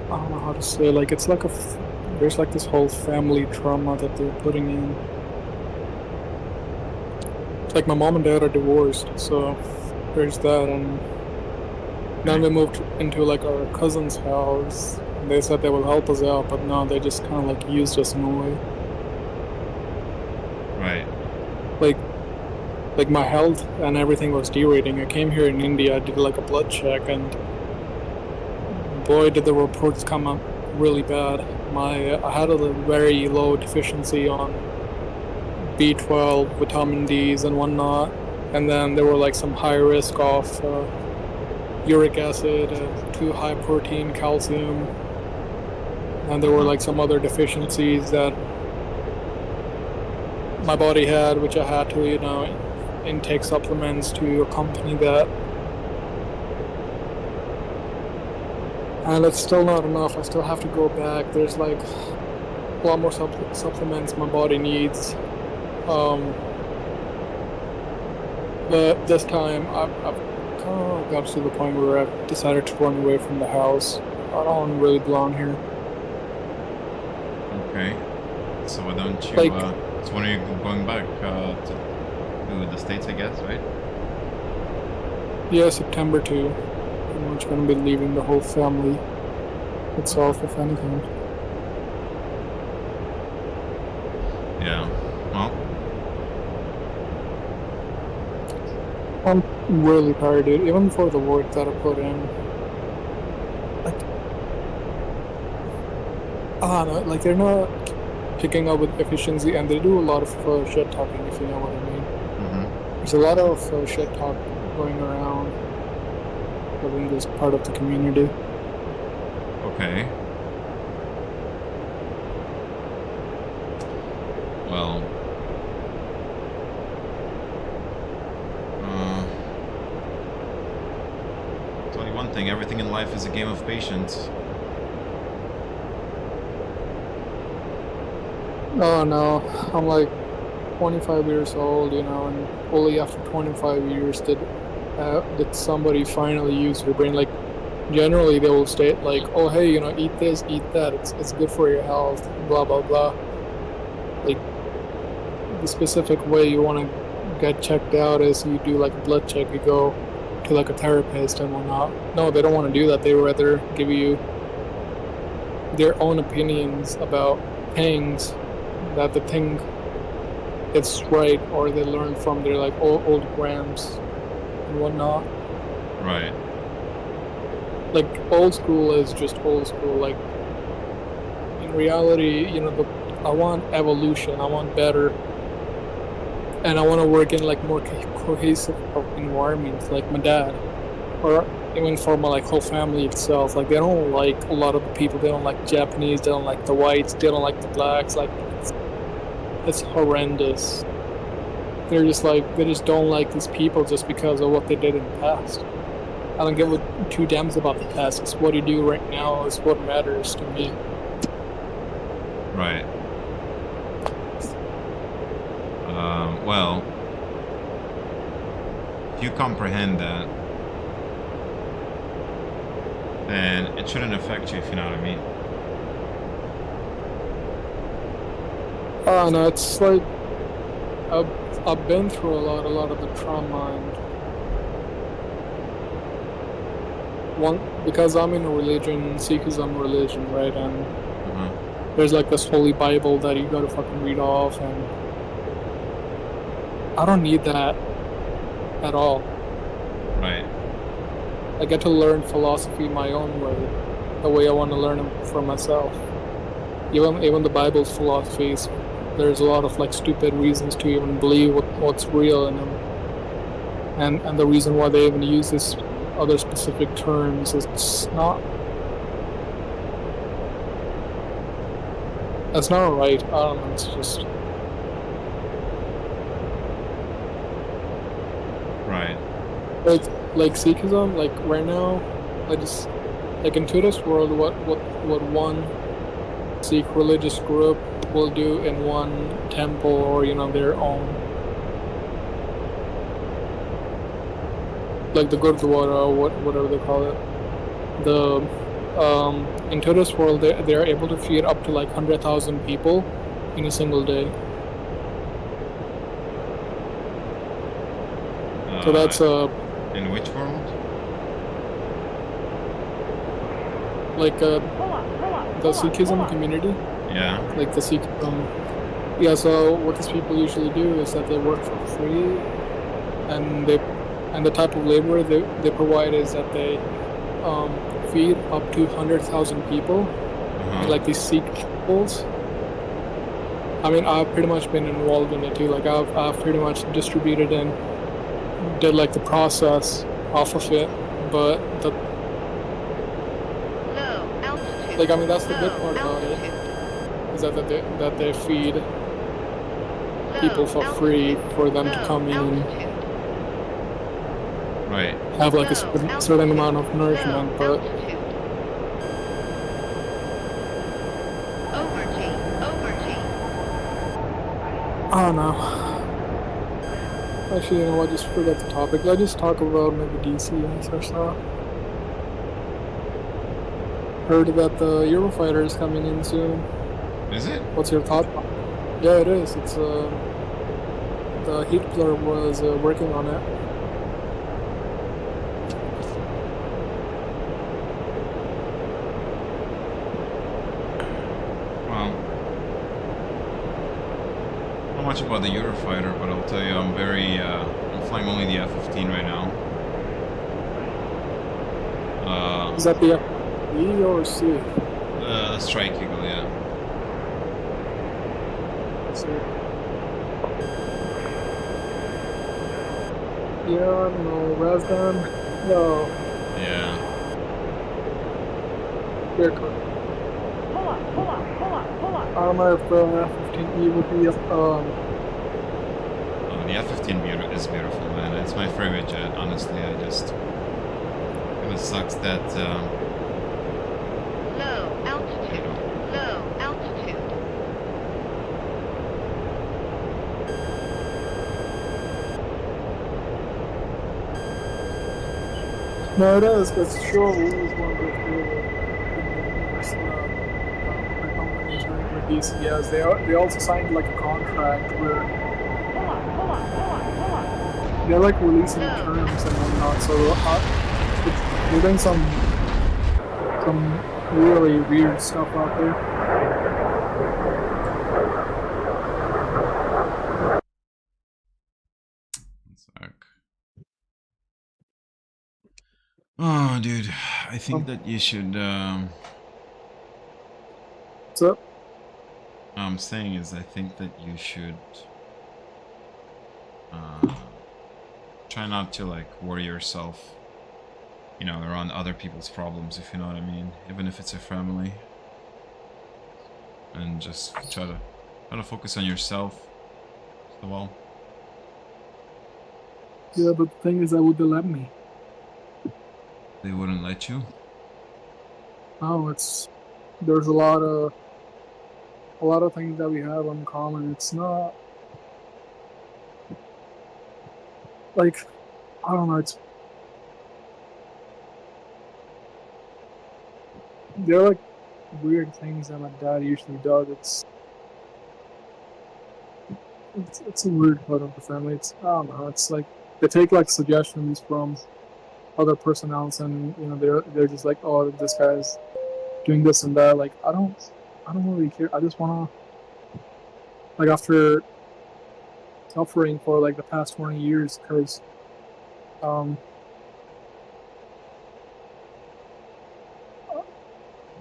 Speaker 6: I don't know how to say. Like it's like there's like this whole family trauma that they're putting in. Like my mom and dad are divorced, so there's that, and then we moved into like our cousin's house. They said they will help us out, but no, they just kind of like used us in a way.
Speaker 1: Right.
Speaker 6: Like my health and everything was derating. I came here in India, I did like a blood check, and boy did the reports come up really bad. I had a very low deficiency on B12, vitamin D's and whatnot, and then there were like some high risk of uric acid, too high protein, calcium, and there were like some other deficiencies that my body had, which I had to, intake supplements to accompany that. And it's still not enough. I still have to go back. There's like a lot more supplements my body needs. But this time I've kind of got to the point where I've decided to run away from the house. I don't really belong here.
Speaker 1: Okay. So why don't you,
Speaker 6: Like-
Speaker 1: so when are you going back to the States, I guess, right?
Speaker 6: Yeah, September 2. Pretty much gonna be leaving the whole family itself, if anything.
Speaker 1: Oh,
Speaker 6: I'm really tired, dude. Even for the work that I put in, like, I don't know, like they're not picking up with efficiency, and they do a lot of shit talking, if you know what I mean.
Speaker 1: mm-hmm.
Speaker 6: There's a lot of shit talk going around within this part of the community.
Speaker 1: Okay. Well, tell you one thing, everything in life is a game of patience.
Speaker 6: Oh no, I'm like 25 years old, you know, and only after 25 years did somebody finally use your brain. Like, generally they will state like, oh hey, you know, eat this, eat that, it's good for your health, blah blah blah. Like, the specific way you want to get checked out is you do like a blood check, you go to like a therapist and whatnot. No, they don't want to do that. They rather give you their own opinions about things that they think it's right, or they learn from their like old grams and whatnot.
Speaker 1: Right.
Speaker 6: Like, old school is just old school. Like, in reality, you know, I want evolution, I want better, and I want to work in like more cohesive environments, like my dad, or even for my like whole family itself. Like, they don't like a lot of the people. They don't like Japanese. They don't like the whites. They don't like the blacks. Like, it's horrendous. They're just like, they just don't like these people just because of what they did in the past. I don't give two damns about the past. It's what you do right now is what matters to me.
Speaker 1: Right. Well, if you comprehend that, then it shouldn't affect you, if you know what I mean.
Speaker 6: Oh no, it's like I've been through a lot of the trauma, and because I'm in a religion, Sikhism religion, right? And there's like this holy Bible that you gotta fucking read off, and I don't need that at all.
Speaker 1: Right.
Speaker 6: I get to learn philosophy my own way, the way I want to learn it for myself. Even the Bible's philosophies, there's a lot of like stupid reasons to even believe what's real in them, and the reason why they even use this other specific terms, it's not right. I don't know, it's just
Speaker 1: Right.
Speaker 6: like Sikhism, like right now, I just like in today's world, what one Sikh religious group will do in one temple, or you know, their own, like the Gurdwara, whatever they call it. The in today's world, they are able to feed up to like 100,000 people in a single day. So that's
Speaker 1: in which world?
Speaker 6: like the Sikhism community.
Speaker 1: Yeah.
Speaker 6: Like the Sikhism. Yeah. So what these people usually do is that they work for free, and the type of labor they provide is that they feed up to 100,000 people, like these Sikh temples. I mean, I've pretty much been involved in it too. Like, I've pretty much distributed and did like the process off of it, but the
Speaker 2: Low altitude.
Speaker 6: like, I mean, that's the good
Speaker 2: Low
Speaker 6: part about it,
Speaker 2: altitude.
Speaker 6: is that they feed
Speaker 2: Low
Speaker 6: people for free
Speaker 2: altitude.
Speaker 6: for them to
Speaker 2: Low
Speaker 6: come in and
Speaker 2: altitude.
Speaker 1: Right.
Speaker 6: have like a
Speaker 2: Low
Speaker 6: certain amount of
Speaker 2: altitude.
Speaker 6: nourishment,
Speaker 2: Low
Speaker 6: but
Speaker 2: altitude. Over G.
Speaker 6: I don't know. Actually, you know what, just forget the topic. Let's just talk about maybe DCS or so. Heard that the Eurofighter is coming in soon.
Speaker 1: Is it?
Speaker 6: What's your thought? Yeah, it is. It's the Hitler was working on it.
Speaker 1: Well, I'm much about the Eurofighter, but I'll tell you, I'm flying only the F-15 right now.
Speaker 6: Is that the E or C?
Speaker 1: Strike Eagle, yeah.
Speaker 6: C. Yeah, no, Razdan, no.
Speaker 1: Yeah.
Speaker 6: Clear cut.
Speaker 5: Pull up, pull up, pull up, pull up.
Speaker 6: I don't know if the F-15E would be,
Speaker 1: Oh, the F-15 is beautiful, man. It's my favorite jet, honestly. It sucks that,
Speaker 2: Low altitude. Low altitude.
Speaker 6: no, it is, but sure, we always wanted to do the companies with DCS. They also signed like a contract where
Speaker 5: Pull up, pull up, pull up, pull up.
Speaker 6: they're like releasing terms and whatnot, so they're doing some really weird stuff out there.
Speaker 1: one sec. Oh, dude, I think that you should,
Speaker 6: What's up?
Speaker 1: I'm saying is I think that you should try not to like worry yourself, you know, around other people's problems, if you know what I mean, even if it's a family, and just try to focus on yourself first of all.
Speaker 6: Yeah, but the thing is, that would they let me?
Speaker 1: They wouldn't let you.
Speaker 6: No, there's a lot of things that we have in common. It's not like, I don't know. They're like weird things that my dad usually does. It's a weird part of the family. I don't know. It's like they take like suggestions from other personnels, and you know they're just like, oh, this guy's doing this and that. Like I don't really care. I just wanna, like, after suffering for like the past 20 years, because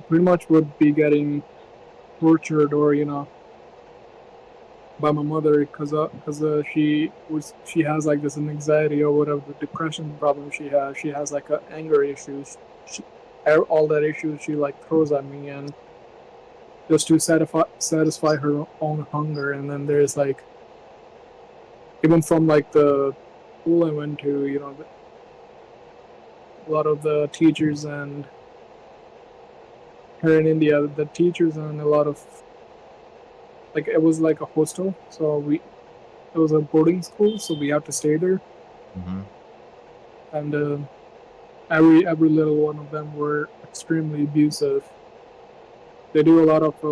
Speaker 6: pretty much would be getting tortured, or you know, by my mother, because she has like this anxiety or whatever, the depression problem she has. She has like anger issues. All that issues she like throws at me, and just to satisfy her own hunger. And then there's like, even from like the school I went to, you know, a lot of the teachers, and here in India, the teachers, and a lot of, like, it was like a hostel, so it was a boarding school, so we have to stay there.
Speaker 1: Mm-hmm.
Speaker 6: And every little one of them were extremely abusive. They do a lot of they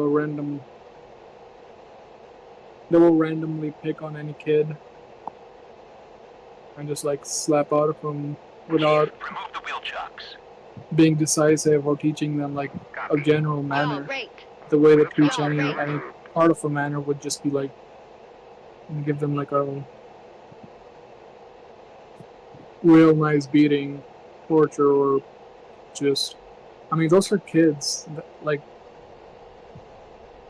Speaker 6: will randomly pick on any kid and just like slap out of them without
Speaker 3: Remove the wheel chocks.
Speaker 6: being decisive or teaching them like a general
Speaker 2: Yaw
Speaker 6: manner.
Speaker 2: rate.
Speaker 6: The way they teach
Speaker 2: Yaw
Speaker 6: any
Speaker 2: rate.
Speaker 6: part of a manner would just be like, give them like a real nice beating, torture, or just, I mean, those are kids. Like,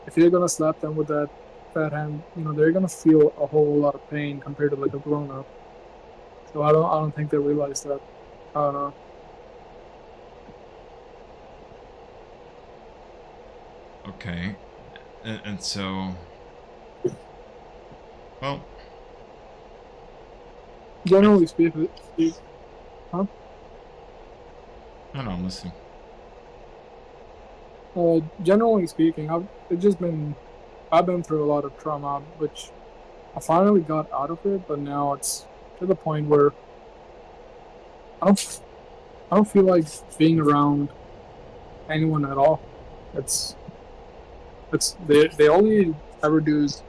Speaker 6: if you're gonna slap them with that fat hand, you know, they're gonna feel a whole lot of pain compared to like a grown up. So I don't think they realize that. I don't know.
Speaker 1: Okay, and so, well,
Speaker 6: Generally speaking, huh?
Speaker 1: I don't know, I'm listening.
Speaker 6: Generally speaking, I've been through a lot of trauma, which I finally got out of it, but now it's to the point where I don't feel like being around anyone at all. It's they only ever do is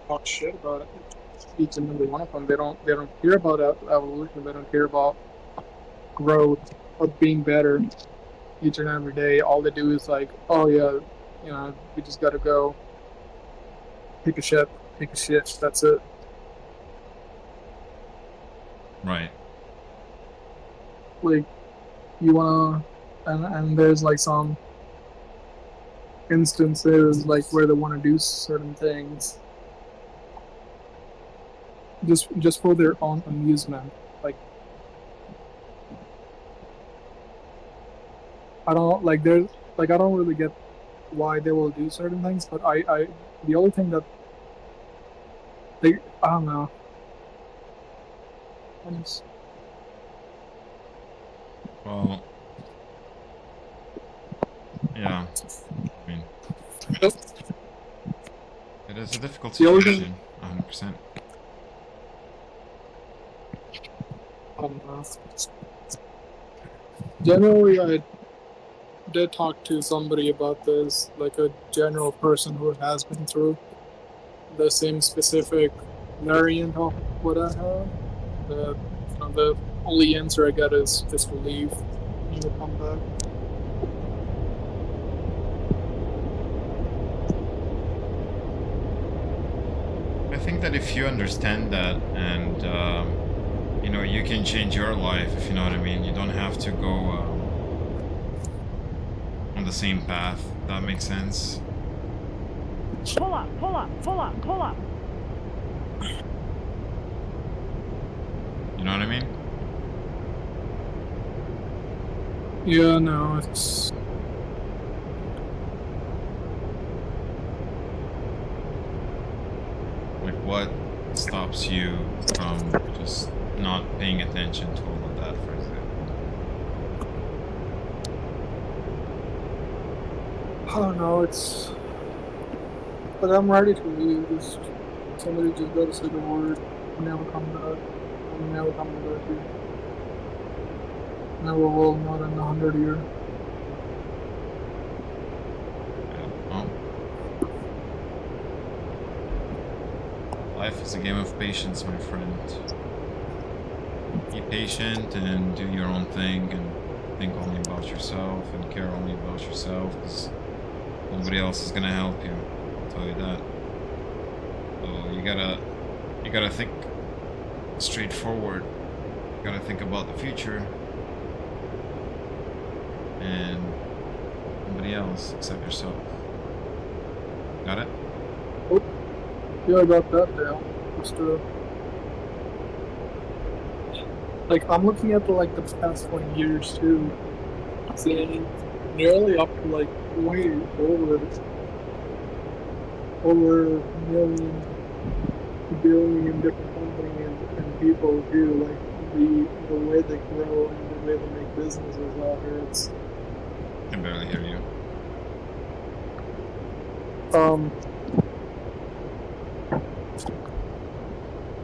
Speaker 6: talk shit about it. Each and every one of them. They don't care about evolution. They don't care about growth or being better each and every day. All they do is like, oh yeah, you know, we just gotta go take a shit. take a shit. That's it.
Speaker 1: Right.
Speaker 6: Like, you wanna, and there's like some instances like where they want to do certain things just for their own amusement. Like, I don't like there's like I don't really get why they will do certain things, but I the only thing that they I don't know.
Speaker 1: Well, yeah. I mean, it is a difficult
Speaker 6: The only
Speaker 1: situation. 100%.
Speaker 6: Generally, I did talk to somebody about this, like a general person who has been through the same specific variant of what I have. The only answer I get is just to leave and to come back.
Speaker 1: I think that if you understand that and you know, you can change your life, if you know what I mean. You don't have to go on the same path. That makes sense.
Speaker 5: Pull up, pull up, pull up, pull up.
Speaker 1: You know what I mean?
Speaker 6: Yeah, no, it's
Speaker 1: Like, what stops you from just not paying attention to all of that, for example?
Speaker 6: I don't know. It's but I'm ready to leave. Just somebody just gotta say the word. Never come back. I'm never coming back here. Never will. Not in 100 years.
Speaker 1: Well, life is a game of patience, my friend. Be patient and do your own thing and think only about yourself and care only about yourself, because nobody else is gonna help you. I'll tell you that. So you gotta think straightforward. You gotta think about the future and nobody else except yourself. Got it?
Speaker 6: Oh, yeah, I got that down. Just like I'm looking at the past 20 years too. Seeing nearly up to like way over a million, billion different companies and people too. Like the way they grow and the way they make businesses out here. It's
Speaker 1: I can barely hear you.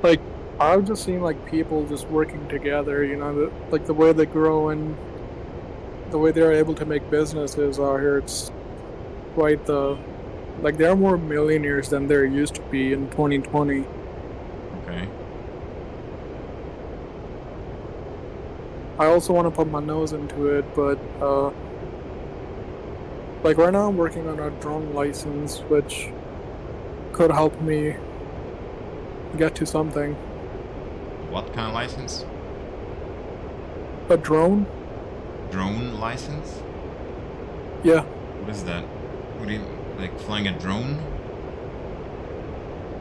Speaker 6: like I've just seen like people just working together. You know, like the way they grow and the way they're able to make businesses out here. It's quite the like there are more millionaires than there used to be in 2020.
Speaker 1: Okay.
Speaker 6: I also want to put my nose into it, but like right now I'm working on a drone license, which could help me get to something.
Speaker 1: What kind of license?
Speaker 6: A drone?
Speaker 1: Drone license?
Speaker 6: Yeah.
Speaker 1: What is that? What do you like, flying a drone?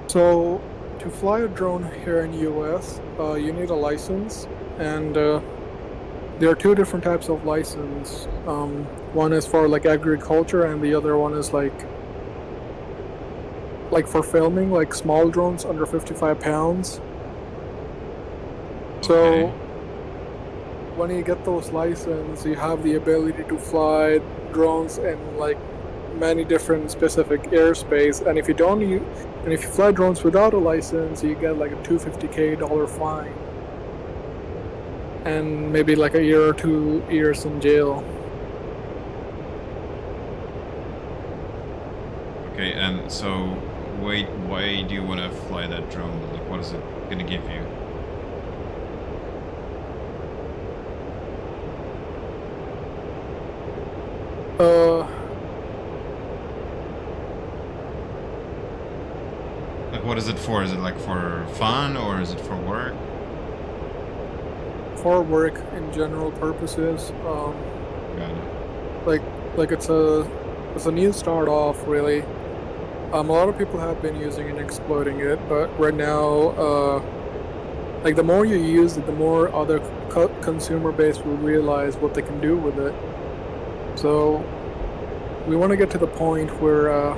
Speaker 6: So to fly a drone here in US, you need a license, and there are two different types of license. One is for like agriculture, and the other one is like for filming, like small drones under 55 pounds. So
Speaker 1: Okay.
Speaker 6: when you get those licenses, you have the ability to fly drones in like many different specific airspace. And if you fly drones without a license, you get like a $250K fine and maybe like a year or 2 years in jail.
Speaker 1: Okay, and so why do you want to fly that drone? Like, what is it gonna give you? what is it for? Is it like for fun or is it for work?
Speaker 6: For work in general purposes.
Speaker 1: Got it.
Speaker 6: Like it's a new start off really. A lot of people have been using and exploiting it, but right now, like the more you use it, the more other consumer base will realize what they can do with it. So we want to get to the point where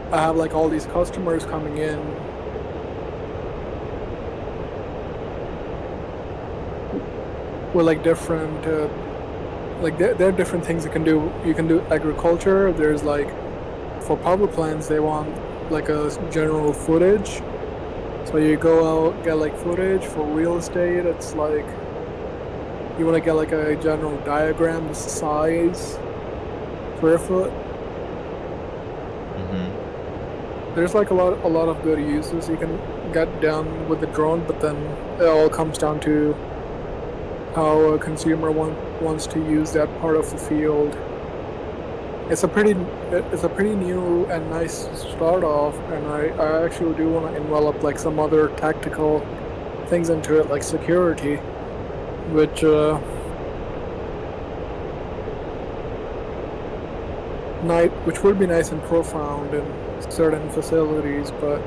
Speaker 6: I have like all these customers coming in with like different like there are different things you can do. You can do agriculture. There's like for power plants they want like a general footage, so you go out get like footage. For real estate it's like you want to get like a general diagram, the size, square foot. There's like a lot of good uses you can get done with the drone, but then it all comes down to how a consumer wants to use that part of the field. It's a pretty new and nice start off, and I actually do want to envelop like some other tactical things into it, like security, which would be nice and profound in certain facilities, but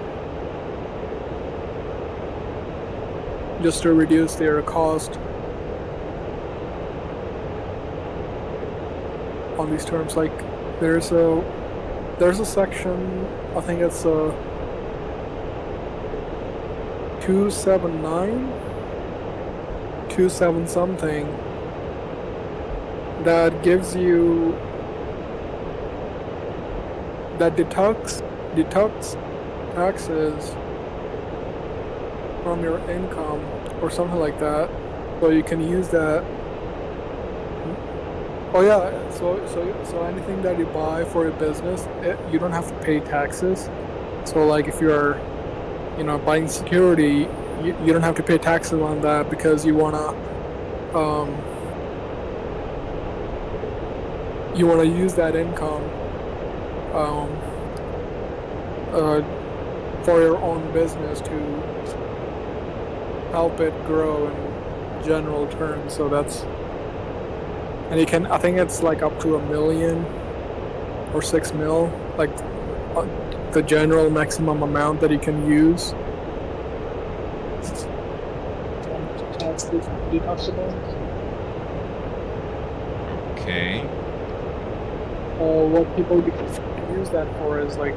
Speaker 6: just to reduce their cost on these terms. Like there's a section, I think it's 279 27 something, that gives you that deducts taxes from your income or something like that, so you can use that. Oh yeah, so anything that you buy for your business, you don't have to pay taxes. So like if you're, buying security, you don't have to pay taxes on that because you wanna use that income for your own business to help it grow in general terms. So that's, and you can, I think it's like up to $1 million or 6 mil, like the general maximum amount that you can use. Tax deductible.
Speaker 1: Okay.
Speaker 6: What people use that for is like,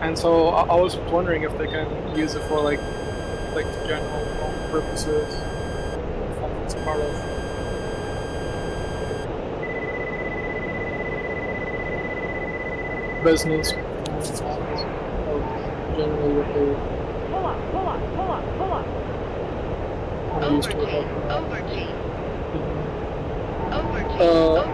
Speaker 6: and so I was wondering if they can use it for like general home purposes. It's part of business, or generally what they
Speaker 5: Pull up.
Speaker 6: are used to it.
Speaker 2: Overgy.
Speaker 1: Oh,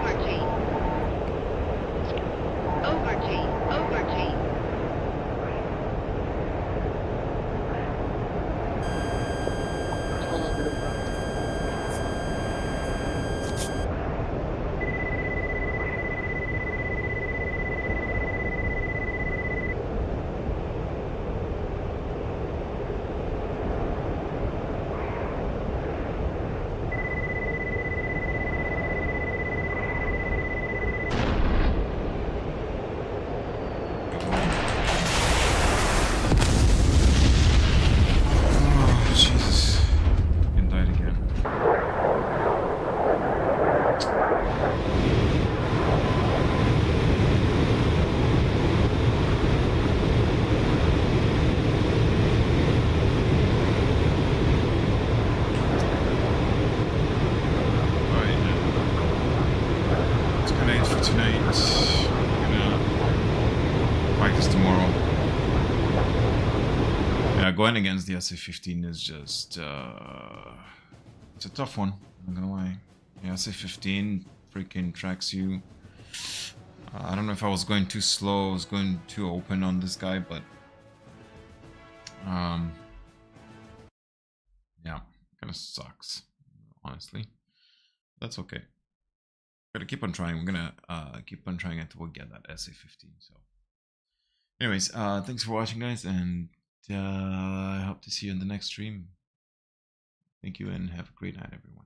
Speaker 1: Jesus. And died again. It's kind of it for tonight. I'm gonna practice tomorrow. Yeah, going against the SA-15 is just it's a tough one. I'm not gonna lie. Yeah, SA-15 freaking tracks you. I don't know if I was going too slow, I was going too open on this guy, but yeah, kind of sucks, honestly. That's okay. Gotta keep on trying. We're gonna keep on trying until we get that SA-15. So. Anyways, thanks for watching, guys, and I hope to see you in the next stream. Thank you, and have a great night, everyone.